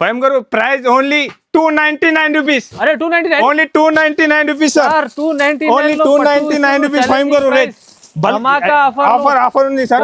ఫైమ్ గారు price only 299 rupees. అరే 299 only 299 rupees sir. 299 only 299 rupees Fahim గారు రేట్. ఆఫర్ ఉంది సార్.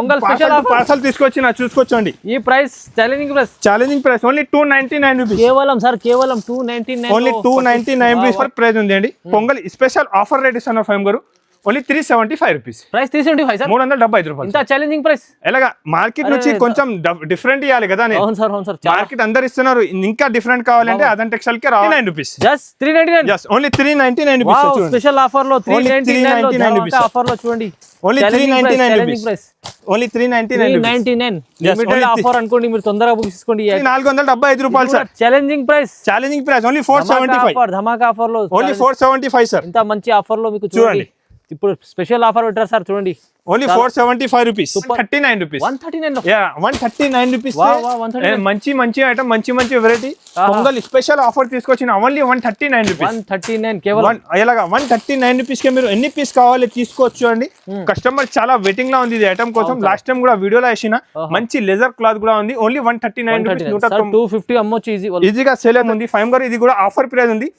పార్సల్ తీసుకొచ్చిన చూసుకోవచ్చండి. ఈ price challenging price only 299 rupees. కేవలం సార్ కేవలం 299. ఓన్లీ 299 రూపీస్ ఫర్ ప్రైస్ ఉంది అండి. పొంగల్ స్పెషల్ ఆఫర్ రేట్ ఇస్తున్నారు ఫైమ్ గారు. Only 375 rupees. Price 375 sir. 375 రూపాయలు. ఇంత ఛాలెంజింగ్ ప్రైస్ ఎలాగా మార్కెట్ నుంచి కొంచెం డిఫరెంట్ ఇవ్వాలి కదా. అవును సార్ అవును సార్. మార్కెట్ అందరు ఇస్తున్నారు, ఇంకా డిఫరెంట్ కావాలంటే అదన్ టెక్స్టైల్ కి 9 rupees. Just 399. Just only 399 rupees. Special offer లో 399 రూపీస్. ఆఫర్ లో చూడండి only 399 rupees. Only 399 limited offer అనుకోండి, మీరు తొందరగా బుక్ చేసుకోండి. 475 రూపాయలు సార్. Challenging price only 475. ధమాకా ఆఫర్ లో ఓన్లీ 475 సార్. ఇంత మంచి ఆఫర్ లో మీకు చూడండి. ఇప్పుడు స్పెషల్ ఆఫర్ పెట్టారు సార్ చూడండి. Only 475 rupees. 39 rupees. 139 yeah 139 rupees. మంచి ఐటమ్, మంచి వెరైటీ పొంగల్ స్పెషల్ ఆఫర్ తీసుకొచ్చిన ఓన్లీ 139 రూపీస్. 139 కేవలం. ఇలాగా 139 రూపీస్ కి మీరు ఎన్ని పీస్ కావాలి తీసుకోవచ్చు అండి. కస్టమర్ చాలా వెయిటింగ్ లా ఉంది ఇది ఐటమ్ కోసం. లాస్ట్ టైం కూడా వీడియోలో వేసిన మంచి లెదర్ క్లాత్ కూడా ఉంది. Only 139 rupees. 250 అమ్మొచ్చు ఈజీగా సేల్ అవుతుంది. ఫైమ్ గారు ఇది కూడా ఆఫర్ ప్రైస్ ఉంది.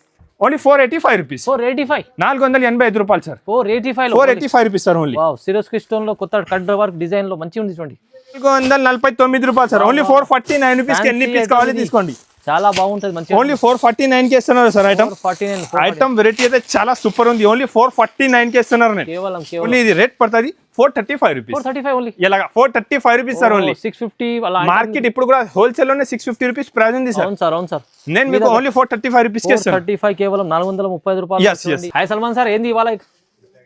Only 485 rupees. 485 రూపాయలు సార్. 485 rupees sir. ఓన్లీ సిరోస్ క్రిస్టోన్ లో కొత్త కట్ వర్క్ డిజైన్ లో మంచి ఉంది చూడండి. 449 రూపాయలు సార్. ఓన్లీ 449 రూపీస్ కి ఎన్ని పీస్ కావాలి తీసుకోండి. చాలా బాగుంటది మంచి. ఓన్లీ 449 కి ఇస్తున్నారు సార్ ఐటమ్. ఐటమ్ వెరైటీ అయితే చాలా సూపర్ ఉంది. ఓన్లీ 449 కి ఇస్తున్నారు. కేవలం ఓన్లీ ఇది రేట్ పడుతుంది 435 రూపీస్. 435 ఓన్లీ. ఇలాగా 435 రూపీస్ సార్. ఓన్లీ 650 మార్కెట్ ఇప్పుడు కూడా హోల్సేల్ లోనే 650 రూపీస్ ప్రైస్ ఉంది సార్. అవును సార్ అవును సార్. నేను మీకు ఓన్లీ 435 రూపీస్ కి ఇస్తాను. 435 కేవలం 435 రూపాయలు. హాయ్ సల్మాన్ సార్, ఏంది ఇవాళ?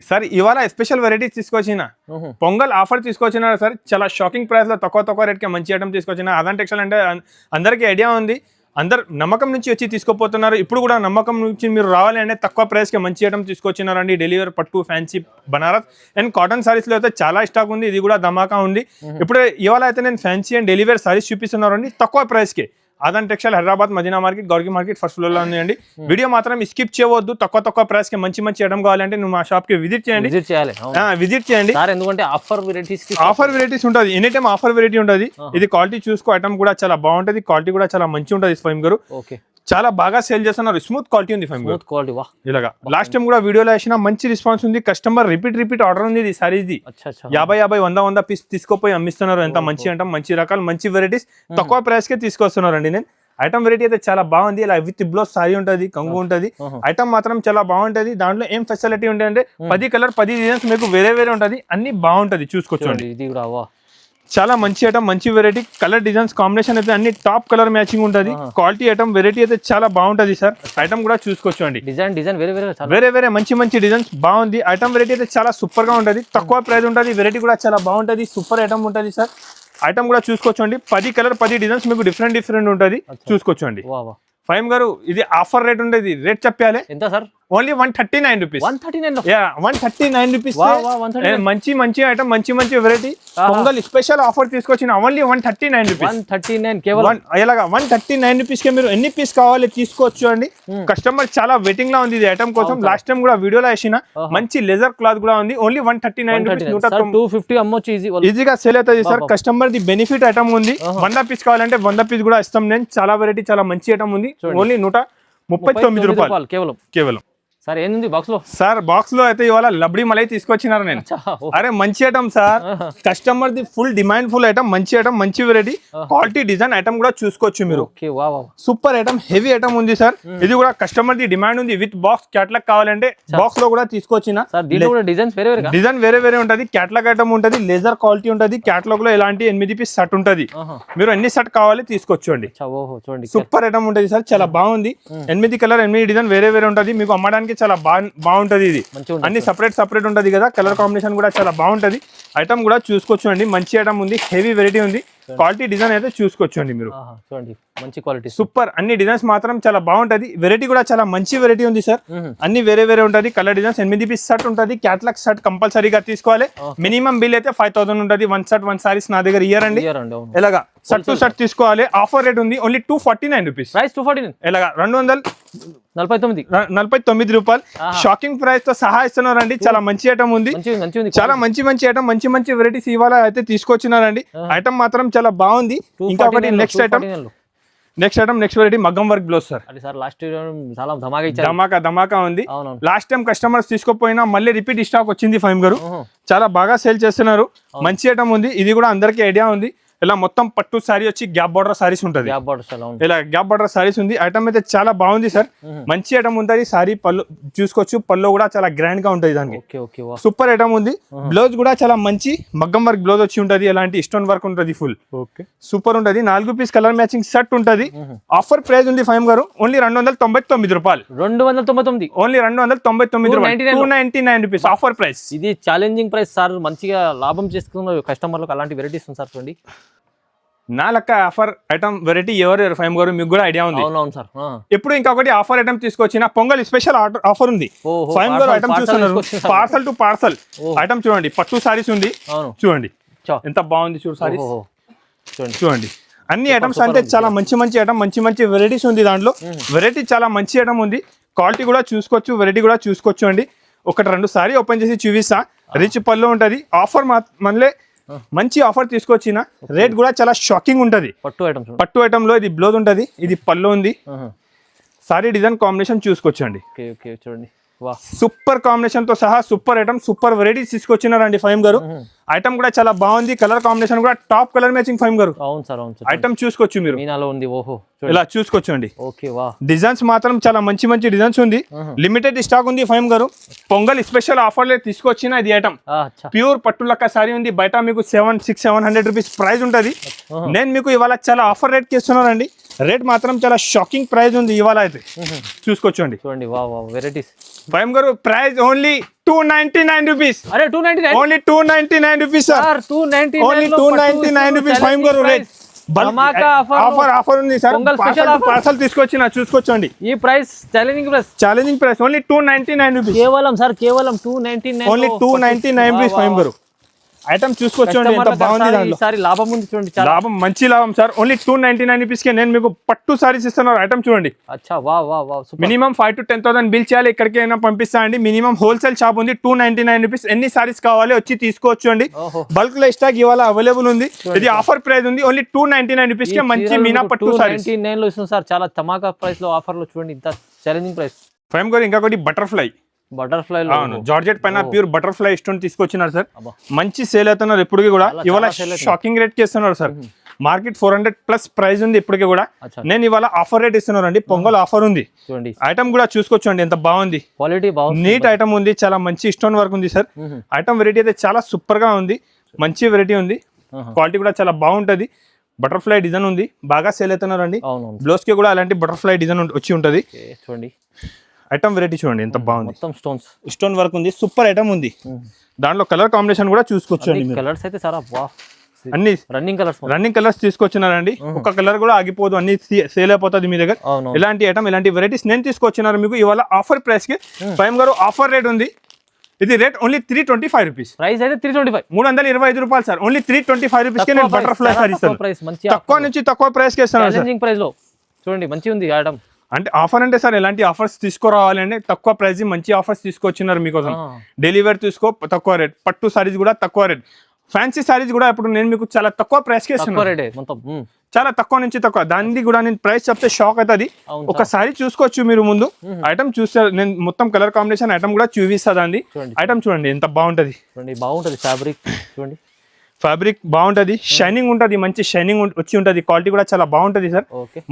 సార్ ఇవాళ స్పెషల్ వెరైటీస్ తీసుకొచ్చిన పొంగల్ ఆఫర్ తీసుకొచ్చిన సార్. చాలా షాకింగ్ ప్రైస్ లో తక్కువ రేట్ కి మంచి ఐటమ్ తీసుకొచ్చిన. అదన్ టెక్స్టైల్ అంటే అందరికీ ఐడియా ఉంది, అందరు నమ్మకం నుంచి వచ్చి తీసుకోపోతున్నారు. ఇప్పుడు కూడా నమ్మకం నుంచి మీరు రావాలి అంటే తక్కువ ప్రైస్కి మంచి ఐటమ్ తీసుకొచ్చినారండి. డెలివరీ పట్టు, ఫ్యాన్సీ, బనారస్ అండ్ కాటన్ సారీస్లో అయితే చాలా స్టాక్ ఉంది. ఇది కూడా ధమాకా ఉంది. ఇప్పుడు ఇవాళ అయితే నేను ఫ్యాన్సీ అండ్ డెలివరీ సారీస్ చూపిస్తున్నారండి తక్కువ ప్రైస్కి. అదన్ టెక్స్టైల్ హైదరాబాద్ మదీనా మార్కెట్, గౌర్గి మార్కెట్ ఫస్ట్ ఫ్లోర్ లో ఉందండి. వీడియో మాత్రం స్కిప్ చేయవద్దు. తక్కువ ప్రైస్ కి మంచి ఐటమ్ కావాలంటే నువ్వు మా షాప్ కి విజిట్ చేయండి. విజిట్ చేయండి ఎందుకంటే ఆఫర్ వెరైటీస్ ఉంటుంది. ఎనీ టైం ఆఫర్ వెరైటీ ఉంటుంది. ఇది క్వాలిటీ చూసుకో. ఐటమ్ కూడా చాలా బాగుంటది. క్వాలిటీ కూడా చాలా మంచి ఉంటుంది. ఫైమ్ గారు చాలా బాగా సేల్ చేస్తున్నారు. స్మూత్ క్వాలిటీ ఉంది ఫైమ్ గారు. ఇలాగా లాస్ట్ టైం కూడా వీడియోలో వేసిన మంచి రెస్పాన్స్ ఉంది. కస్టమర్ రిపీట్ ఆర్డర్ ఉంది. ఇది సారీది 50 100 పీస్ తీసుకోపోయి అమ్మిస్తున్నారు. ఎంత మంచి ఐటమ్, మంచి రకాలు, మంచి వెరైటీస్ తక్కువ ప్రైస్ కే తీసుకొస్తున్నారు అండి. నేను ఐటమ్ వెరైటీ అయితే చాలా బాగుంది. ఇలా విత్ బ్లౌజ్ సారీ ఉంటుంది, కంగు ఉంటుంది. ఐటమ్ మాత్రం చాలా బాగుంటది. దాంట్లో ఏం ఫెసిలిటీ ఉంటుంది అంటే 10 కలర్ 10 డిజైన్స్ మీకు వేరే ఉంటుంది. అన్ని బాగుంటది చూసుకోవచ్చండి. చాలా మంచి ఐటమ్, మంచి వెరైటీ. కలర్ డిజైన్స్ కాంబినేషన్ అయితే అన్ని టాప్ కలర్ మ్యాచింగ్ ఉంటుంది. క్వాలిటీ ఐటమ్ వెరైటీ అయితే చాలా బాగుంటది సార్. ఐటమ్ కూడా చూసుకోవచ్చు అండి. డిజైన్ వేరే మంచి డిజైన్స్ బాగుంది. ఐటమ్ వెరైటీ అయితే చాలా సూపర్ గా ఉంటుంది. తక్కువ ప్రైస్ ఉంటుంది. వెరైటీ కూడా చాలా బాగుంటది. సూపర్ ఐటమ్ ఉంటుంది సార్. ఐటమ్ కూడా చూసుకోవచ్చండి. 10 కలర్ 10 డిజైన్స్ మీకు డిఫరెంట్ ఉంటుంది. చూసుకోవచ్చండి. ఫైమ్ గారు ఇది ఆఫర్ రేట్ ఉండేది. రేట్ చెప్పాలి ఎంత సార్? Only 139 rupees. 139 రూపీస్. మంచి ఐటమ్, మంచి వెరైటీ పొంగల్ స్పెషల్ ఆఫర్ తీసుకొచ్చిన ఓన్లీ 139 రూపీస్. 139 కేవలం. ఇలాగా 139 రూపీస్ కి మీరు ఎన్ని పీస్ కావాలి తీసుకోవచ్చు అండి. కస్టమర్ చాలా వెయిటింగ్ లా ఉంది ఇది ఐటమ్ కోసం. లాస్ట్ టైం కూడా వీడియోలో వేసిన మంచి లెదర్ క్లాత్ కూడా ఉంది. Only 139 rupees. 250 అమ్మొచ్చు ఈజీగా సేల్ అవుతుంది sir. Customer the benefit item ఉంది. 100 పీస్ కావాలంటే 100 పీస్ కూడా ఇస్తాం. నేను చాలా వెరైటీ, చాలా మంచి ఐటమ్ ఉంది. ఓన్లీ 139 రూపాయలు కేవలం. సార్ ఏంది బాక్స్ లో? సార్ బాక్స్ లో అయితే ఇవాళ లబ్డీ మలై తీసుకొచ్చినారు నేను. అరే మంచి item sir. Customer the full demand full item, మంచి ఐటమ్, మంచి వెరైటీ, క్వాలిటీ, డిజైన్ ఐటమ్ కూడా చూసుకోవచ్చు మీరు. సూపర్ ఐటమ్, హెవీ ఐటమ్ ఉంది సార్. ఇది కూడా కస్టమర్ ది డిమాండ్ ఉంది. విత్ బాక్స్ క్యాటలాగ్ కావాలంటే బాక్స్ లో కూడా తీసుకొచ్చిన. డిజైన్ వేరే ఉంటది. క్యాటలాగ్ ఐటమ్ ఉంటది. లేజర్ క్వాలిటీ ఉంటది. క్యాటలాగ్ లో ఇలాంటి 8 పీస్ సెట్ ఉంటది. మీరు ఎన్ని సెట్ కావాలి తీసుకోవచ్చు అండి. సూపర్ ఐటమ్ ఉంటది సార్. చాలా బాగుంది. 8 కలర్ 8 డిజైన్ వేరే ఉంటది. మీకు అమ్మడానికి చాలా బాగుంటది. ఇది అన్ని సపరేట్ ఉంటది కదా. కలర్ కాంబినేషన్ కూడా చాలా బాగుంటది. ఐటమ్ కూడా చూసుకోవచ్చు అండి. మంచి ఐటమ్ ఉంది. హెవీ వెరైటీ ఉంది. క్వాలిటీ, డిజైన్ అయితే చూసుకోవచ్చు అండి మీరు. మంచి క్వాలిటీ సూపర్. అన్ని డిజైన్స్ మాత్రం చాలా బాగుంటది. వెరైటీ కూడా చాలా మంచి వెరైటీ ఉంది సార్. అన్ని వేరే ఉంటది. కలర్ డిజైన్స్ 8 పీస్ సెట్ ఉంటది. క్యాటలాగ్ సెట్ కంపల్సరీగా తీసుకోవాలి. మినిమం బిల్ అయితే 5000 ఉంటది. 1 సెట్ 1 సారీస్ నా దగ్గర ఇయర్ అండి. ఎలాగా సెట్ టు సెట్ తీసుకోవాలి. ఆఫర్ రేట్ ఉంది. Only 249 rupees. ప్రైస్ 249. ఎలాగా 249 రూపాయలు. షాకింగ్ ప్రైస్ తో సహా ఇస్తున్నారండి. చాలా మంచి ఐటమ్ ఉంది. చాలా మంచి ఐటమ్, మంచి వెరైటీస్ ఇవాళ అయితే తీసుకొచ్చినారండి. ఐటమ్ మాత్రం చాలా బాగుంది. ఇంకా ఒకటి next item next item next variety మగ్గం వర్క్ బ్లౌజ్ సార్. అది సార్ లాస్ట్ చాలా ధమాకా ఇచ్చారు. ధమాకా ఉంది. అవునవును. లాస్ట్ టైం కస్టమర్స్ తీసుకోపోయినా మళ్ళీ రిపీట్ స్టాక్ వచ్చింది ఫైమ్ గారు. చాలా బాగా సేల్ చేస్తున్నారు. మంచి ఐటమ్ ఉంది. ఇది కూడా అందరికీ ఐడియా ఉంది. ఇలా మొత్తం పట్టు సారీ వచ్చి గ్యాప్ బార్డర్ సారీస్ ఉంటుంది. ఇలా గ్యాప్ బార్డర్ సారీస్ ఉంది. ఐటమ్ అయితే చాలా బాగుంది సార్. మంచి ఐటమ్ ఉంటుంది. సారీ పళ్ళు చూసుకోవచ్చు. పళ్ళు కూడా చాలా గ్రాండ్ గా ఉంటుంది దానికి. సూపర్ ఐటమ్ ఉంది. బ్లౌజ్ కూడా చాలా మంచి మగ్గం వర్క్ బ్లౌజ్ వచ్చి ఉంటుంది. ఎలాంటి స్టోన్ వర్క్ ఉంటుంది. ఫుల్ సూపర్ ఉంటుంది. 4 పీస్ కలర్ మ్యాచింగ్ సెట్ ఉంటుంది. ఆఫర్ ప్రైస్ ఉంది ఫైమ్ గారు ఓన్లీ 299 రూపాయలు. 299 ఓన్లీ 299 రూపాయలు. 299 రూపీస్ ఆఫర్ ప్రైస్. ఇది ఛాలెంజింగ్ ప్రైస్ సార్. మంచిగా లాభం చేసుకున్న కస్టమర్లకు అలాంటి వెరైటీస్ ఉంది సార్. చూడండి నా లెక్క ఆఫర్ ఐటమ్ వెరైటీ ఎవరు ఫైమ్ గారు మీకు కూడా ఐడియా ఉంది. అవునవును సార్. ఇప్పుడు ఇంకొకటి ఆఫర్ ఐటమ్ తీసుకొచ్చిన పొంగల్ స్పెషల్ ఆఫర్ ఉంది. ఫైమ్ గారు ఐటమ్ చూస్తున్నారు. పార్సల్ టు పార్సల్ ఐటమ్ చూడండి. పట్టు సారీస్ ఉంది. చూడండి ఎంత బాగుంది. చూడు సారీస్ చూడండి. అన్ని ఐటమ్స్ అంటే చాలా మంచి ఐటమ్. మంచి వెరైటీస్ ఉంది దాంట్లో. వెరైటీ చాలా మంచి ఐటమ్ ఉంది. క్వాలిటీ కూడా చూసుకోవచ్చు. వెరైటీ కూడా చూసుకోవచ్చు అండి. 1-2 సారీ ఓపెన్ చేసి చూపిస్తా. రిచ్ పళ్ళు ఉంటుంది. ఆఫర్ మళ్ళీ మంచి ఆఫర్ తీసుకొచ్చిన. రేట్ కూడా చాలా షాకింగ్ ఉంటది. పట్టు ఐటమ్ లో ఇది బ్లౌజ్ ఉంటది. ఇది పళ్ళు ఉంది. సారీ డిజైన్ కాంబినేషన్ చూసుకోవచ్చండి. చూడండి సూపర్ కాంబినేషన్ తో సహా సూపర్ ఐటమ్ సూపర్ వెరైటీస్ తీసుకొచ్చినారండి ఫైమ్ గారు. ఐటమ్ కూడా చాలా బాగుంది. కలర్ కాంబినేషన్ కూడా టాప్ కలర్ మ్యాచింగ్ ఫైమ్ గారు. ఐటమ్ చూసుకోవచ్చు మీరు. ఇలా చూసుకోవచ్చు అండి. డిజైన్స్ మాత్రం చాలా మంచి డిజైన్స్ ఉంది. లిమిటెడ్ స్టాక్ ఉంది ఫైమ్ గారు. పొంగల్ స్పెషల్ ఆఫర్ లో తీసుకొచ్చిన ఇది ఐటమ్. ప్యూర్ పట్టు లక్క సారీ ఉంది. బయట మీకు 700 రూపీస్ ప్రైస్ ఉంటది. నేను మీకు ఇవాళ చాలా ఆఫర్ రేట్ కి ఇస్తున్నానండి. రేట్ మాత్రం చాలా షాకింగ్ ప్రైస్ ఉంది ఇవాళ అయితే. చూసుకోవచ్చండి. చూడండి వెరైటీస్ ఫైమ్ గారు ప్రైస్ ఓన్లీ 299 రూపీస్. అరే 299 only 299 rupees sir. 299 only 299 rupees Fahim గారు రేట్. ఆఫర్ ఉంది సార్. పార్సల్ తీసుకొచ్చిన చూసుకోవచ్చండి. ఈ price challenging price only 299 rupees. కేవలం 299. ఓన్లీ 299 రూపీస్ ఫైమ్ గారు. ఐటమ్ చూసుకోవచ్చండి. ఎంత బాగుంది దాంట్లో. లాభం ఉంది చూడండి. లాభం మంచి లాభం సార్. ఓన్లీ 299 రూపీస్ కి నేను మీకు పట్టు సారీస్ ఇస్తున్నాను. ఐటమ్ చూడండి. మినిమం 5 to 10,000 బిల్ చేయాలి. ఎక్కడికైనా పంపిస్తా అండి. మినిమం హోల్సేల్ షాప్ ఉంది. 299 రూపీస్. ఎన్ని సారీస్ కావాలి వచ్చి తీసుకోవచ్చు అండి. బల్క్ లో స్టాక్ ఇవాళ అవైలబుల్ ఉంది. ఇది ఆఫర్ ప్రైస్ ఉంది. ఓన్లీ 299 రూపీస్ కి మంచి మీనా పట్టు సారీస్ 299 లో ఇస్తుంది సార్. చాలా తమాకా ప్రైస్ లో ఆఫర్ లో చూడండి. ఇంత ఛాలెంజింగ్ ప్రైస్. ఫైమ్ గారు ఇంకొకటి బటర్ఫ్లై జార్జెట్ పైన ప్యూర్ బటర్ఫ్లై స్టోన్ తీసుకొచ్చినారు సార్. మంచి సేల్ అవుతున్నారు ఇప్పటికి కూడా. ఇవాళ షాకింగ్ రేట్ కి ఇస్తున్నారు సార్. మార్కెట్ 400+ ప్రైస్ ఉంది ఇప్పటికి కూడా. నేను ఇవాళ ఆఫర్ రేట్ ఇస్తున్నారు అండి. పొంగల్ ఆఫర్ ఉంది. ఐటమ్ కూడా చూసుకోవచ్చు అండి. ఎంత బాగుంది. క్వాలిటీ బాగుంది. నీట్ ఐటమ్ ఉంది. చాలా మంచి స్టోన్ వర్క్ ఉంది సార్. ఐటమ్ వెరైటీ అయితే చాలా సూపర్ గా ఉంది. మంచి వెరైటీ ఉంది. క్వాలిటీ కూడా చాలా బాగుంటది. బటర్ఫ్లై డిజైన్ ఉంది. బాగా సేల్ అవుతున్నారు అండి. బ్లౌజ్ కి కూడా అలాంటి బటర్ఫ్లై డిజైన్ వచ్చి ఉంటది. చూడండి ఐటమ్ వెరైటీ చూడండి ఎంత బాగుంది. మొత్తం స్టోన్ వర్క్ ఉంది. సూపర్ ఐటమ్ ఉంది. దాంట్లో కలర్ కాంబినేషన్ కూడా చూసుకోవచ్చు అండి. కలర్స్ అయితే చాలా అన్ని రన్నింగ్ కలర్స్ తీసుకొచ్చినారండి. ఒక కలర్ కూడా ఆగిపోదు. అన్ని సేల్ అయిపోతుంది మీ దగ్గర. ఇలాంటి ఐటమ్ ఇలాంటి వెరైటీస్ నేను తీసుకొచ్చినారు మీకు ఇవాళ ఆఫర్ ప్రైస్ కి. ఫైమ్ గారు ఆఫర్ రేట్ ఉంది. ఇది రేట్ ఓన్లీ 325 రూపీస్. ప్రైస్ అయితే 325. 325 రూపాయలు సార్. ఓన్లీ 325 రూపీస్ కి నేను బటర్ఫ్లై సారీ తక్కువ నుంచి తక్కువ ప్రైస్ కి ఇస్తాను. ప్రైస్ లో చూడండి మంచి ఉంది ఐటమ్. అంటే ఆఫర్ అంటే సార్ ఎలాంటి ఆఫర్స్ తీసుకురావాలి అంటే తక్కువ ప్రైస్ మంచి ఆఫర్స్ తీసుకొచ్చినారు మీకోసం. డెలివరీ తీసుకో తక్కువ రేట్. పట్టు సారీస్ కూడా తక్కువ రేట్. ఫ్యాన్సీ సారీస్ కూడా ఇప్పుడు నేను మీకు చాలా తక్కువ ప్రైస్ కి ఇస్తున్నాను. చాలా తక్కువ నుంచి తక్కువ. దాన్ని కూడా నేను ప్రైస్ చెప్తే షాక్ అవుతుంది. ఒక సారీ చూసుకోవచ్చు మీరు ముందు. ఐటమ్ చూస్తారు. నేను మొత్తం కలర్ కాంబినేషన్ ఐటమ్ కూడా చూపిస్తాను. అండి ఐటమ్ చూడండి ఎంత బాగుంటది. ఫ్యాబ్రిక్ బాగుంటది. షైనింగ్ ఉంటది. మంచి షైనింగ్ వచ్చి ఉంటది. క్వాలిటీ కూడా చాలా బాగుంటది సార్.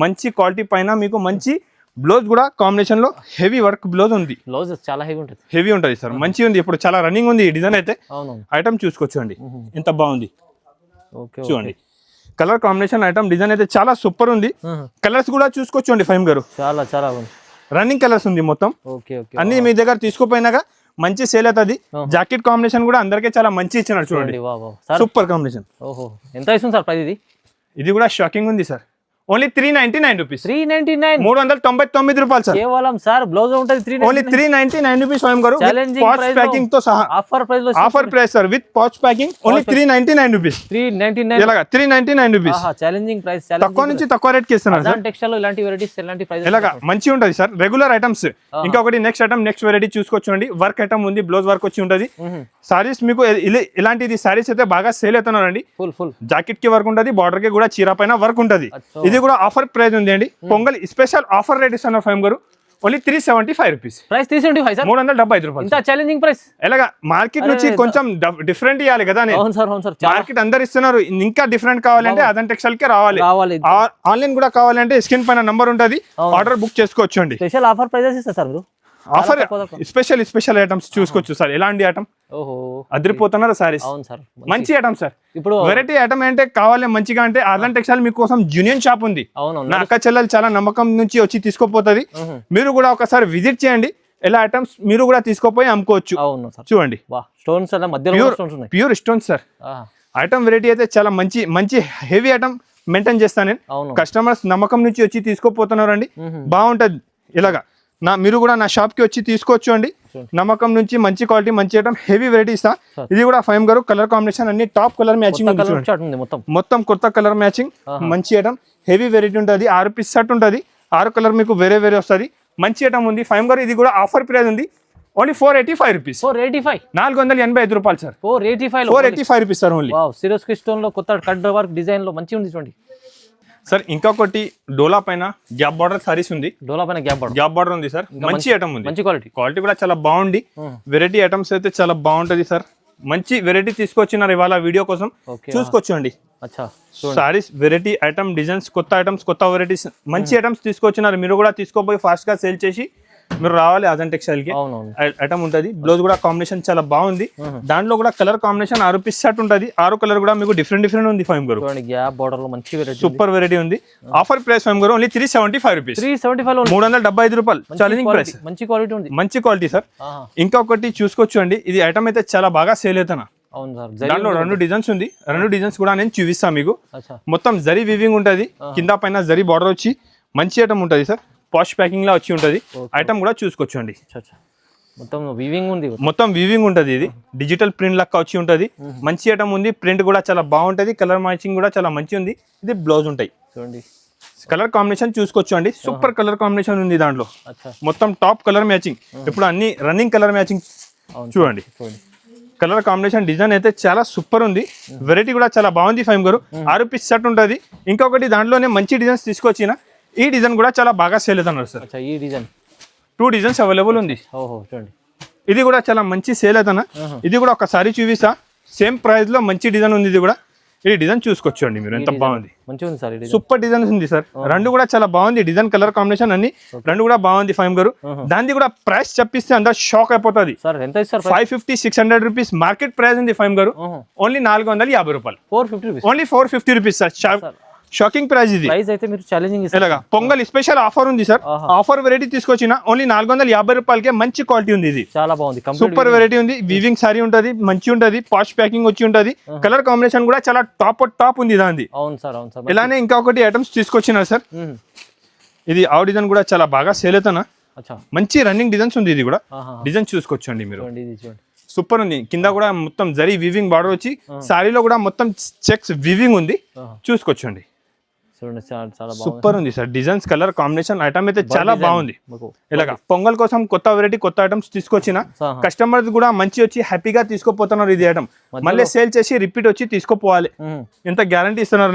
మంచి క్వాలిటీ పైన మీకు మంచి బ్లౌజ్ కూడా కాంబినేషన్ లో హెవీ వర్క్ బ్లౌజ్ ఉంది. బ్లౌజ్ చాలా హెవీ ఉంటది. హెవీ ఉంటది సార్. మంచి ఉంది. ఇప్పుడు చాలా రన్నింగ్ ఉంది ఈ డిజైన్ అయితే. ఐటమ్ చూసుకోవచ్చు అండి ఎంత బాగుంది. చూడండి కలర్ కాంబినేషన్ ఐటమ్ డిజైన్ అయితే చాలా సూపర్ ఉంది. కలర్స్ కూడా చూసుకోవచ్చు అండి ఫైమ్ గారు. చాలా రన్నింగ్ కలర్స్ ఉంది మొత్తం. అన్ని మీ దగ్గర తీసుకుపోయినాక మంచి సేల్ అవుతుంది. జాకెట్ కాంబినేషన్ కూడా అందరికీ చాలా మంచి ఇచ్చినారు. చూడండి సూపర్ కాంబినేషన్. ఎంత ఇస్తుంది సార్ ప్రైస్? ఇది కూడా షాకింగ్ ఉంది సార్. Only 399 rupees. 399 రూపాయలు సార్. కేవలం సార్ బ్లౌజ్ ఉంటుంది. ఓన్లీ 399 రూపీస్ ఫైమ్ గారు. పౌచ్ ప్యాకింగ్ తో సహా offer price sir. With pouch packing only 399 rupees. 399 rupees. Challenging price. తక్కువ నుంచి తక్కువ రేట్ కి ఇస్తున్నారు సార్. టెక్స్టైల్ ఇలాంటి వెరైటీస్ ఇలాంటి ప్రైస్ ఇలాగా మంచి ఉంటది సార్. Regular items. ఇంకొకటి నెక్స్ట్ ఐటమ్ నెక్స్ట్ వెరైటీ చూసుకోవచ్చండి. వర్క్ ఐటమ్ ఉంది. బ్లౌజ్ వర్క్ వచ్చి ఉంటది. సారీస్ మీకు ఇలాంటిది సారీస్ అయితే బాగా సేల్ అవుతున్నారండి. ఫుల్ జాకెట్ కి వర్క్ ఉంటది. బార్డర్ కి కూడా చీర పైన వర్క్ ఉంటది. ఇది కూడా ఆఫర్ ప్రైస్ ఉంది అండి. పొంగల్ స్పెషల్ ఆఫర్ రేట్ ఇస్తున్నారు ఫైమ్ గారు. Only 375 rupees. Price 375 sir. 375 రూపాయలు. ఇంత ఛాలెంజింగ్ ప్రైస్. ఎలాగా మార్కెట్ నుంచి కొంచెం డిఫరెంట్ ఇవ్వాలి కదా. అవును సార్, అవును సార్. మార్కెట్ అందరు ఇస్తున్నారు, ఇంకా డిఫరెంట్ కావాలంటే అదన్ టెక్స్టైల్ కే రావాలి. ఆన్లైన్ కూడా కావాలంటే స్క్రీన్ పైన నంబర్ ఉంటుంది, ఆర్డర్ బుక్ చేసుకోవచ్చు అండి. స్పెషల్ ఆఫర్ ప్రైజెస్ ఇస్తారు సార్ మీరు. ఆఫర్ స్పెషల్ ఐటమ్స్ చూసుకోవచ్చు సార్. ఎలాంటి ఐటమ్ అదిరిపోతున్నారు సారీస్. అవును సార్, మంచి ఐటమ్ సార్. ఇప్పుడు వెరైటీ ఐటమ్ అంటే కావాలి మంచిగా అంటే అదన్ టెక్స్టైల్ మీకోసం జూనియర్ షాప్ ఉంది. నా అక్క చెల్లెలు చాలా నమ్మకం నుంచి వచ్చి తీసుకోపోతుంది. మీరు కూడా ఒకసారి విజిట్ చేయండి. ఎలా ఐటమ్స్ మీరు కూడా తీసుకోపోయి అమ్ముకోవచ్చు. చూడండి stones pure stones sir. Item variety అయితే చాలా మంచి మంచి హెవీ ఐటమ్ మెయింటైన్ చేస్తాను నేను. కస్టమర్స్ నమ్మకం నుంచి వచ్చి తీసుకోపోతున్నారు అండి. బాగుంటది. ఇలాగా మీరు కూడా నా షాప్ కి వచ్చి తీసుకోవచ్చు అండి. నమ్మకం నుంచి మంచి క్వాలిటీ మంచి ఐటమ్ హెవీ వెరైటీ ఇస్తా. ఇది కూడా ఫైమ్ గారు కలర్ కాంబినేషన్ అన్ని టాప్ కలర్ మ్యాచింగ్ మొత్తం కొత్త కలర్ మ్యాచింగ్ మంచి ఐటమ్ హెవీ వెరైటీ ఉంటుంది. 6 పీస్ సెట్ ఉంటుంది. 6 కలర్ మీకు వేరే వేరే వస్తుంది. మంచి ఐటమ్ ఉంది ఫైమ్ గారు. ఇది కూడా ఆఫర్ ప్రైస్ ఉంది. Only 485 rupees. 485 రూపాయలు సార్. 485 rupees sir only. సిరోస్ స్టోన్ లో కొత్త కట్ వర్క్ డిజైన్ లో మంచి ఉంది చూడండి సార్. ఇంకొకటి డోలా పైన గ్యాప్ బార్డర్ సారీస్ ఉంది. డోలా పైన గ్యాప్ బార్డర్ ఉంది సార్. మంచి ఐటమ్ ఉంది. మంచి క్వాలిటీ కూడా చాలా బాగుంది. వెరైటీ ఐటమ్స్ అయితే చాలా బాగుంటది సార్. మంచి వెరైటీ తీసుకొచ్చినారు ఇవాళ వీడియో కోసం. చూసుకోవచ్చు అండి. సారీస్ వెరైటీ ఐటమ్ డిజైన్స్ కొత్త ఐటమ్స్ కొత్త వెరైటీస్ మంచి ఐటమ్స్ తీసుకొచ్చినారు. మీరు కూడా తీసుకోపోయి ఫాస్ట్ గా సేల్ చేసి మీరు రావాలి అదన్ టెక్స్టైల్ కి. ఐటమ్ ఉంటుంది. బ్లౌజ్ కూడా కాంబినేషన్ చాలా బాగుంది. దాంట్లో కూడా కలర్ కాంబినేషన్ 6 పీస్ సెట్ ఉంటుంది. 6 కలర్ కూడా మీకు డిఫరెంట్ ఉంది ఫైమ్ గారు. సూపర్ వెరైటీ ఉంది. ఆఫర్ ప్రైస్ ఫైమ్ గారు ఓన్లీ 375 రూపీస్. 375 రూపాయలు. Challenging price. మంచి క్వాలిటీ సార్. ఇంకొకటి చూసుకోవచ్చు అండి. ఇది ఐటమ్ అయితే చాలా బాగా సేల్ అవుతున్నా. దాంట్లో 2 డిజైన్స్ ఉంది. 2 డిజైన్స్ కూడా నేను చూపిస్తాను మీకు. మొత్తం జరీ వీవింగ్ ఉంటుంది. కింద పైన జరీ బార్డర్ వచ్చి మంచి ఐటమ్ ఉంటుంది సార్. పాష్ ప్యాకింగ్ లా వచ్చి ఉంటది. ఐటమ్ కూడా చూసుకోవచ్చు అండి. మొత్తం వీవింగ్ ఉంటుంది. ఇది డిజిటల్ ప్రింట్ లెక్క వచ్చి ఉంటది. మంచి ఐటమ్ ఉంది. ప్రింట్ కూడా చాలా బాగుంటది. కలర్ మ్యాచింగ్ కూడా చాలా మంచి ఉంది. ఇది బ్లౌజ్ ఉంటాయి. కలర్ కాంబినేషన్ చూసుకోవచ్చు అండి. సూపర్ కలర్ కాంబినేషన్ ఉంది దాంట్లో. మొత్తం టాప్ కలర్ మ్యాచింగ్. ఇప్పుడు అన్ని రన్నింగ్ కలర్ మ్యాచింగ్ చూడండి. కలర్ కాంబినేషన్ డిజైన్ అయితే చాలా సూపర్ ఉంది. వెరైటీ కూడా చాలా బాగుంది ఫైమ్ గారు. 6 పీస్ సెట్ ఉంటుంది. ఇంకొకటి దాంట్లోనే మంచి డిజైన్స్ తీసుకొచ్చిన ఈ డిజైన్ కూడా చాలా బాగా సేల్ అవుతున్నారు సార్. ఈ డిజైన్ 2 డిజైన్స్ అవైలబుల్ ఉంది. ఇది కూడా చాలా మంచి సేల్ అవుతున్నా. ఇది కూడా ఒకసారి చూపిస్తా. సేమ్ ప్రైస్ లో మంచి డిజైన్ ఉంది. ఇది కూడా ఈ డిజైన్ చూసుకోవచ్చు అండి మీరు. ఎంత బాగుంది. సూపర్ డిజైన్ ఉంది సార్. 2 కూడా చాలా బాగుంది. డిజైన్ కలర్ కాంబినేషన్ అన్ని 2 కూడా బాగుంది ఫైమ్ గారు. దాన్ని కూడా ప్రైస్ చెప్పిస్తే అందరు షాక్ అయిపోతుంది. 550-600 రూపీస్ మార్కెట్ ప్రైస్ ఉంది ఫైమ్ గారు. ఓన్లీ 450 రూపాయలు. Only 450 rupees sir. Shocking price ఇది. పొంగల్ స్పెషల్ ఆఫర్ ఉంది సార్. ఆఫర్ వెరైటీ తీసుకొచ్చిన ఓన్లీ 450 రూపాయలకే మంచి క్వాలిటీ ఉంది. ఇది చాలా బాగుంది. సూపర్ వెరైటీ ఉంది. వీవింగ్ సారీ ఉంటది. మంచి ఉంటది. పాష్ ప్యాకింగ్ వచ్చి ఉంటది. కలర్ కాంబినేషన్ కూడా చాలా టాప్ ఉంది దాన్ని. ఇలానే ఇంకొకటి ఐటమ్స్ తీసుకొచ్చినారు సార్. ఇది ఆ డిజైన్ కూడా చాలా బాగా సేల్ అవుతున్నా. మంచి రన్నింగ్ డిజైన్స్ ఉంది. ఇది కూడా డిజైన్ చూసుకోవచ్చు అండి మీరు. సూపర్ ఉంది. కింద కూడా మొత్తం జరీ వీవింగ్ బార్డర్ వచ్చి సారీలో కూడా మొత్తం చెక్స్ వీవింగ్ ఉంది. చూసుకోవచ్చు అండి. సూపర్ ఉంది sir. Designs colour combination item అయితే చాలా బాగుంది. ఇలాగా పొంగల్ కోసం కొత్త వెరైటీ కొత్త ఐటమ్స్ తీసుకొచ్చిన కస్టమర్స్ కూడా మంచి వచ్చి హ్యాపీగా తీసుకోపోతున్నారు. ఇది ఐటమ్ మళ్ళీ సేల్ చేసి రిపీట్ వచ్చి తీసుకోపోవాలి. ఎంత గ్యారంటీ ఇస్తున్నారు.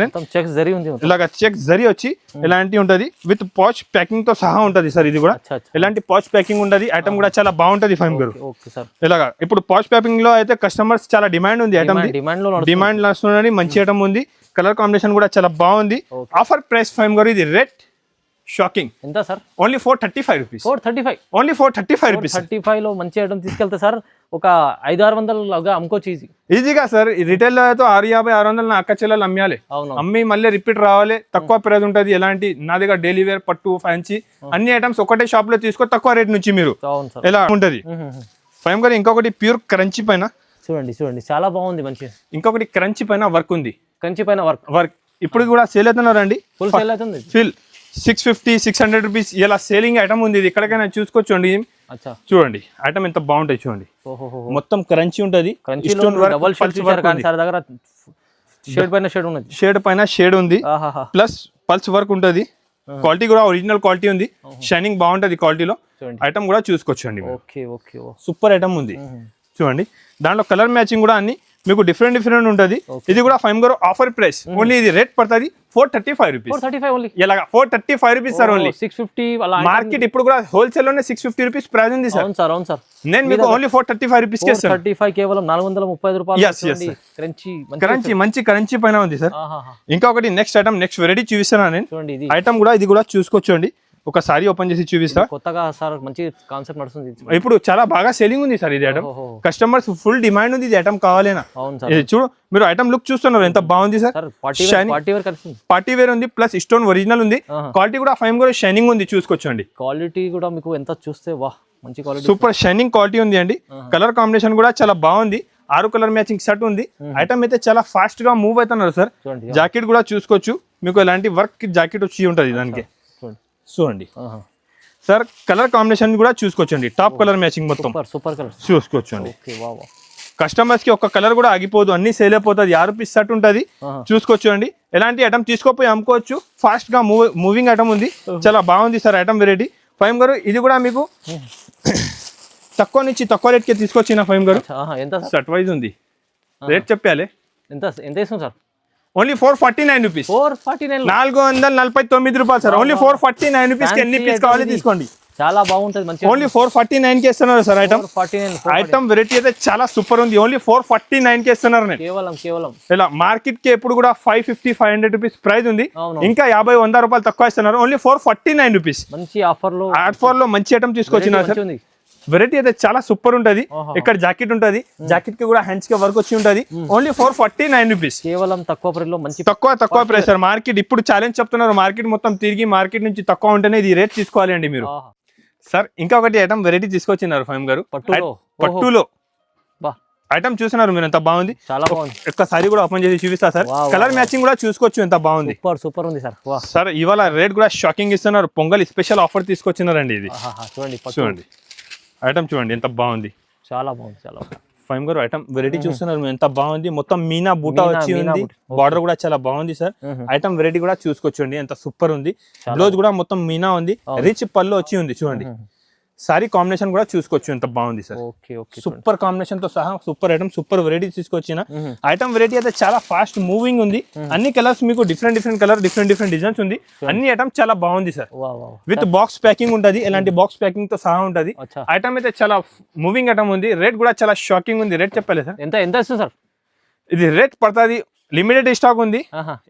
ఇలాగా చెక్ జరీ వచ్చి ఇలాంటి ఉంటది. విత్ పాచ్ ప్యాకింగ్ తో సహా ఉంటది సార్. ఇది కూడా ఇలాంటి పాచ్ ప్యాకింగ్ ఉంటది. ఐటమ్ కూడా చాలా బాగుంటది ఫైమ్ గారు. ఇలాగా ఇప్పుడు పాచ్ ప్యాకింగ్ లో అయితే కస్టమర్స్ చాలా డిమాండ్ ఉంది. ఐటమ్ డిమాండ్ వస్తుంది. మంచి ఐటమ్ ఉంది. కలర్ కాంబినేషన్ కూడా చాలా బాగుంది. ఆఫర్ ప్రైస్ ఫైమ్ గారు. ఇది రేట్ షాకింగ్. ఎంత sir? Only 435 rupees. Only 435 rupees. 35 లో మంచి ఐటమ్ తీసుకెళ్తే సార్ ఒక 500-600 లాగా అమ్ముకోవచ్చు ఈజీగా సార్. రిటైల్ లో అయితే 650-600 నా అక్క చెల్లెలు అమ్మాలి. అమ్మి మళ్ళీ రిపీట్ రావాలి. తక్కువ ప్రైస్ ఉంటుంది. ఎలాంటి నా దగ్గర డైలీ వేర్ పట్టు ఫ్యాన్సీ అన్ని ఐటమ్స్ ఒకటే షాప్ లో తీసుకో తక్కువ రేట్ నుంచి మీరు ఎలా ఉంటది ఫైమ్ గారు. ఇంకొకటి ప్యూర్ క్రంచీ పైన చూడండి చాలా బాగుంది. మంచి ఇంకొకటి క్రంచీ పైన వర్క్ ఉంది. క్రంచీ పైన వర్క్ ఇప్పుడు కూడా సేల్ అవుతున్నారండి. ఫుల్ సేల్ అవుతుంది. 650-600 రూపీస్ ఇలా సేలింగ్ ఐటమ్ ఉంది. ఇది ఎక్కడికైనా చూసుకోవచ్చండి. చూడండి ఐటమ్ ఎంత బాగుంటాయి చూడండి. మొత్తం క్రంచీ ఉంటది. షేడ్ పైన షేడ్ ఉంది. ప్లస్ పల్స్ వర్క్ ఉంటది. క్వాలిటీ కూడా ఒరిజినల్ క్వాలిటీ ఉంది. షైనింగ్ బాగుంటది క్వాలిటీలో. ఐటమ్ కూడా చూసుకోవచ్చండి. సూపర్ ఐటమ్ ఉంది చూడండి. దాంట్లో కలర్ మ్యాచింగ్ కూడా అన్ని మీకు డిఫరెంట్ ఉంటుంది. ఇది కూడా ఫైమ్ గారు ఆఫర్ ప్రైస్ ఓన్లీ ఇది రేట్ పడుతుంది 435 రూపీస్. 435 ఓన్లీ. ఇలాగా 435 రూపీస్ సార్ ఓన్లీ. 650 అలా మార్కెట్ ఇప్పుడు కూడా హోల్సేల్ లోనే 650 రూపీస్ ప్రైస్ ఉంది సార్. అవును సార్. నేను మీకు ఓన్లీ 435 రూపీస్ కి ఇస్తాను. 435 కేవలం 435 రూపాయలు. Yes, క్రంచీ మంచి కరెన్సీ పైన ఉంది సార్. ఇంకొకటి నెక్స్ట్ వెరైటీ చూపిస్తాను నేను. చూడండి ఇది ఐటమ్ కూడా ఇది కూడా చూసుకోవచ్చండి. ఒకసారి ఓపెన్ చేసి చూపిస్తా. కొత్తగా సార్ మంచి కాన్సెప్ట్ నడుస్తుంది. ఇప్పుడు చాలా బాగా సెల్లింగ్ ఉంది సార్ ఇది ఐటమ్. కస్టమర్స్ ఫుల్ డిమాండ్ ఉంది ఇది ఐటమ్ కావాలేనా. ఇది చూడు మీరు ఐటమ్ లుక్ చూస్తున్నారు ఎంత బాగుంది సార్. పార్టీ వేర్ ఉంది ప్లస్ స్టోన్ ఒరిజినల్ ఉంది. క్వాలిటీ కూడా ఫైమ్ కూడా షైనింగ్ ఉంది చూసుకోవచ్చండి. క్వాలిటీ కూడా మీకు ఎంత చూస్తే వా మంచి క్వాలిటీ, సూపర్ షైనింగ్ క్వాలిటీ ఉంది అండి. కలర్ కాంబినేషన్ కూడా చాలా బాగుంది. 6 కలర్ మ్యాచింగ్ షర్ట్ ఉంది. ఐటమ్ అయితే చాలా ఫాస్ట్ గా మూవ్ అవుతున్నారు సార్. జాకెట్ కూడా చూసుకోవచ్చు. మీకు ఎలాంటి వర్క్ జాకెట్ వచ్చి ఉంటుంది దానికి. చూడండి సార్ కలర్ కాంబినేషన్ కూడా చూసుకోవచ్చండి. టాప్ కలర్ మ్యాచింగ్ మొత్తం సూపర్ కలర్ చూసుకోవచ్చండి. కస్టమర్స్ కి ఒక్క కలర్ కూడా ఆగిపోదు, అన్ని సేల్ అయిపోతుంది. 6 రూపీస్ షర్ట్ ఉంటుంది చూసుకోవచ్చు అండి. ఎలాంటి ఐటమ్ తీసుకోపోయి అమ్ముకోవచ్చు. ఫాస్ట్ గా మూవింగ్ ఐటమ్ ఉంది. చాలా బాగుంది సార్ ఐటమ్ వెరైటీ. ఫైమ్ గారు ఇది కూడా మీకు తక్కువ నుంచి తక్కువ రేట్ కి తీసుకొచ్చిన ఫైమ్ గారు. షర్ట్ వైజ్ ఉంది. రేట్ చెప్పాలి ఎంత ఇస్తుంది సార్. Only 449 rupees. 449 రూపాయలు సార్. ఓన్లీ 449 రూపీస్ కి ఎన్ని పీస్ కావాలి తీసుకోండి. చాలా బాగుంటది మంచి. ఓన్లీ 449 కి ఇస్తున్నారు సార్ ఐటమ్. ఐటమ్ వెరైటీ అయితే చాలా సూపర్ ఉంది. ఓన్లీ 449 కి ఇస్తున్నారు నేను. కేవలం ఇలా మార్కెట్ కి ఎప్పుడు కూడా 550-500 రూపీస్ ప్రైస్ ఉంది. ఇంకా 50-100 రూపాయలు తక్కువ ఇస్తున్నారు. Only 449 rupees. మంచి ఆఫర్ లో మంచి ఐటమ్ తీసుకొచ్చినారు సార్. వెరైటీ అయితే చాలా సూపర్ ఉంటది. ఇక్కడ జాకెట్ ఉంటది. జాకెట్ కి కూడా హ్యాండ్స్ కి వర్క్ వచ్చి ఉంటది. Only 449 rupees. కేవలం తక్కువ ప్రైస్ లో మంచి తక్కువ ప్రైస్ సార్. మార్కెట్ ఇప్పుడు ఛాలెంజ్ చెప్తున్నారు. మార్కెట్ మొత్తం తిరిగి మార్కెట్ నుంచి తక్కువ ఉంటేనే ఇది రేట్ తీసుకోవాలి అండి మీరు. సార్ ఇంకొకటి ఐటమ్ వెరైటీ తీసుకొచ్చినారు ఫైమ్ గారు. పట్టులో ఐటమ్ చూస్తున్నారు మీరు ఎంత బాగుంది. చాలా బాగుంది. ఒక్కసారి కూడా ఓపెన్ చేసి చూపిస్తా సార్. కలర్ మ్యాచింగ్ కూడా చూసుకోవచ్చు ఎంత బాగుంది. సూపర్ ఉంది సార్. సార్ ఇవాళ రేట్ కూడా షాకింగ్ ఇస్తున్నారు. పొంగల్ స్పెషల్ ఆఫర్ తీసుకొచ్చినారండి ఇది. చూడండి ఐటమ్ చూడండి ఎంత బాగుంది. చాలా బాగుంది. ఫైమ్ గారు ఐటమ్ వెరైటీ చూస్తున్నారు ఎంత బాగుంది. మొత్తం మీనా బూటా వచ్చి ఉంది. బార్డర్ కూడా చాలా బాగుంది సార్. ఐటమ్ వెరైటీ కూడా చూసుకోవచ్చండి ఎంత సూపర్ ఉంది. బ్లౌజ్ కూడా మొత్తం మీనా ఉంది. రిచ్ పళ్ళు వచ్చి ఉంది చూడండి. సారీ కాంబినేషన్ కూడా చూసుకోవచ్చు ఎంత బాగుంది సార్. సూపర్ కాంబినేషన్ తో సహా సూపర్ ఐటమ్ సూపర్ వెరైటీ తీసుకొచ్చిన ఐటమ్ వెరైటీ అయితే చాలా ఫాస్ట్ మూవింగ్ ఉంది. అన్ని కలర్స్ మీకు డిఫరెంట్ కలర్ డిఫరెంట్ డిజైన్స్ ఉంది. అన్ని ఐటమ్ చాలా బాగుంది సార్. విత్ బాక్స్ ప్యాకింగ్ ఉంటది. ఎలాంటి బాక్స్ ప్యాకింగ్ తో సహా ఉంటది. ఐటమ్ అయితే చాలా మూవింగ్ ఐటమ్ ఉంది. రేట్ కూడా చాలా షాకింగ్ ఉంది. రేట్ చెప్పాలి సార్. ఎంత ఇస్తుంది సార్. ఇది రేట్ పడుతుంది. లిమిటెడ్ స్టాక్ ఉంది.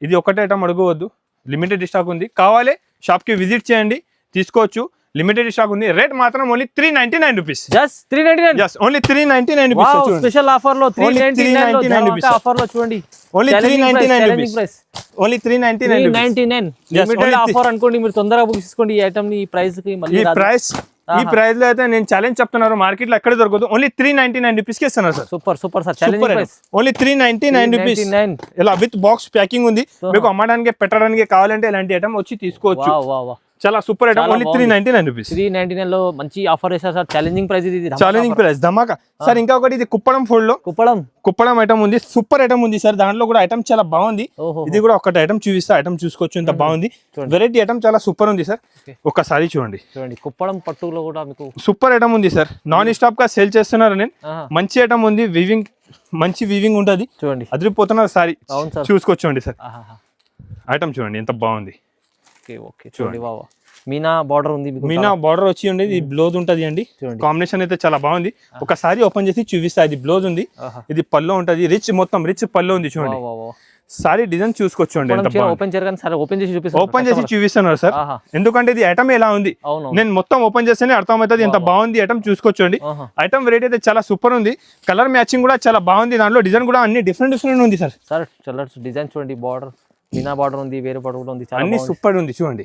ఇది ఒకటే ఐటమ్ అడగవద్దు. లిమిటెడ్ స్టాక్ ఉంది. కావాలి షాప్ కి విజిట్ చేయండి తీసుకోవచ్చు. లిమిటెడ్ స్టాక్ ఉంది. రేట్ మాత్రం only 399 rupees. Just 399. yes only 399 rupees. Wow special offer లో 399 రూపీస్ ఆఫర్ లో చూడండి. Only 399 rupees. Only 399 limited offer అనుకోండి. మీరు తొందరగా బుక్ చేసుకోండి ఈ ఐటమ్ ని. ఈ ప్రైస్ కి మళ్ళీ ఈ ప్రైస్ లో అయితే నేను ఛాలెంజ్ చెప్తున్నారు. మార్కెట్ లో ఎక్కడ దొరకదు. ఓన్లీ 399 రూపీస్ కి ఇస్తున్నారు sir. Super sir. Challenging price only 399 rupees. ఇలా విత్ బాక్స్ ప్యాకింగ్ ఉంది. మీకు అమ్మడానికి పెట్టడానికి కావాలంటే ఇలాంటి ఐటమ్ వచ్చి తీసుకోవచ్చు. చాలా సూపర్ ఐటమ్. Only 399 rupees. 399 లో మంచి ఆఫర్ చేశారు సార్. ఛాలెంజింగ్ ప్రైస్ ఇది. ఛాలెంజింగ్ ప్రైస్ ధమాకా సార్. ఇంకా ఒకటి ఇది కుప్పడం ఫోల్డ్ లో కుప్పడం ఐటమ్ ఉంది. సూపర్ ఐటమ్ ఉంది సార్. దాంట్లో కూడా ఐటమ్ చాలా బాగుంది. ఇది కూడా ఒకటి ఐటమ్ చూపిస్తా. ఐటమ్ చూసుకోవచ్చు ఎంత బాగుంది. వెరైటీ ఐటమ్ చాలా సూపర్ ఉంది సార్. ఒక్కసారి చూడండి. కుప్పడం పట్టులో కూడా మీకు సూపర్ ఐటమ్ ఉంది సార్. నాన్ స్టాప్ గా సేల్ చేస్తున్నారు. నేను మంచి ఐటమ్ ఉంది. మంచి వీవింగ్ ఉంటది. చూడండి అదిరిపోతున్నారు. సారీ చూసుకోవచ్చండి సార్. ఐటమ్ చూడండి ఎంత బాగుంది. చూడండి మీనా బార్డర్ ఉంది. మీనా బార్డర్ వచ్చి ఉండేది. ఇది బ్లౌజ్ ఉంటది అండి. కాంబినేషన్ అయితే చాలా బాగుంది. ఒకసారి ఓపెన్ చేసి చూపిస్తా. ఇది బ్లౌజ్ ఉంది. ఇది పళ్ళు ఉంటది. మొత్తం రిచ్ పళ్ళు ఉంది చూడండి. సారీ డిజైన్ చూసుకోవచ్చు అండి. ఓపెన్ చేసి చూపిస్తున్నారు సార్. ఎందుకంటే ఇది ఐటమ్ ఎలా ఉంది. నేను మొత్తం ఓపెన్ చేస్తేనే అర్థమవుతుంది ఎంత బాగుంది ఐటమ్ చూసుకోవచ్చు అండి. ఐటమ్ వెరైటీ అయితే చాలా సూపర్ ఉంది. కలర్ మ్యాచింగ్ కూడా చాలా బాగుంది. దాంట్లో డిజైన్ కూడా అన్ని డిఫరెంట్ ఉంది సార్. డిజైన్ చూడండి. బార్డర్ మీనా బార్డర్ ఉంది. వేరే బార్డర్ కూడా ఉంది. అన్ని సూపర్ ఉంది చూడండి.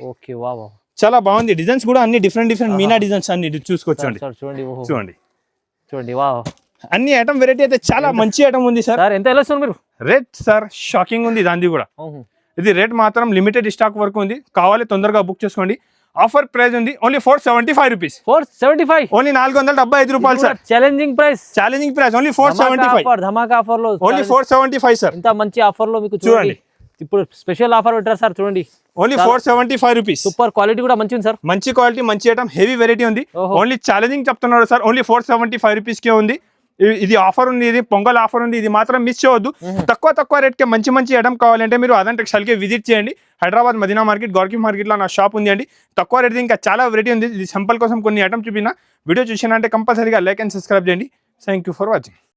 చాలా బాగుంది. డిజైన్స్ కూడా అన్ని డిఫరెంట్ మీనా డిజైన్స్ అన్ని చూసుకోవచ్చు. చూడండి అన్ని ఐటమ్ వెరైటీ అయితే చాలా మంచి ఐటమ్ ఉంది సార్. ఎంత వెళ్ళొచ్చు మీరు. రేట్ సార్ షాకింగ్ ఉంది. దాన్ని కూడా ఇది రేట్ మాత్రం లిమిటెడ్ స్టాక్ వరకు ఉంది. కావాలి తొందరగా బుక్ చేసుకోండి. ఆఫర్ ప్రైస్ ఉంది. Only 475 rupees. 475 ఓన్లీ 475 రూపాయలు సార్. Challenging price only 475. ధమాకా ఆఫర్ లో ఓన్లీ 475 సార్. ఇంత మంచి ఆఫర్ లో మీకు చూడండి. ఇప్పుడు స్పెషల్ ఆఫర్ పెట్టారు సార్. చూడండి ఓన్లీ 475 రూపీస్. సూపర్ క్వాలిటీ కూడా మంచి ఉంది సార్. మంచి క్వాలిటీ మంచి ఐటమ్ హెవీ వెరైటీ ఉంది. ఓన్లీ ఛాలెంజింగ్ చెప్తున్నారు సార్. ఓన్లీ 475 రూపీస్ కే ఉంది. ఇది ఆఫర్ ఉంది, ఇది పొంగల్ ఆఫర్ ఉంది, ఇది మాత్రం మిస్ చేయవద్దు. తక్కువ రేట్కి మంచి ఐటమ్ కావాలంటే మీరు అదంతా టెక్స్టైల్కి విజిట్ చేయండి. హైదరాబాద్ మదీనా మార్కెట్, గోర్కి మార్కెట్లో నా షాప్ ఉంది అండి. తక్కువ రేట్ ఇంకా చాలా వెరైటీ ఉంది. ఇది సింపుల్ కోసం కొన్ని ఐటమ్ చూపిన వీడియో చూసినా అంటే కంపల్సరీగా లైక్ అండ్ సబ్స్క్రైబ్ చేయండి. Thank you for watching.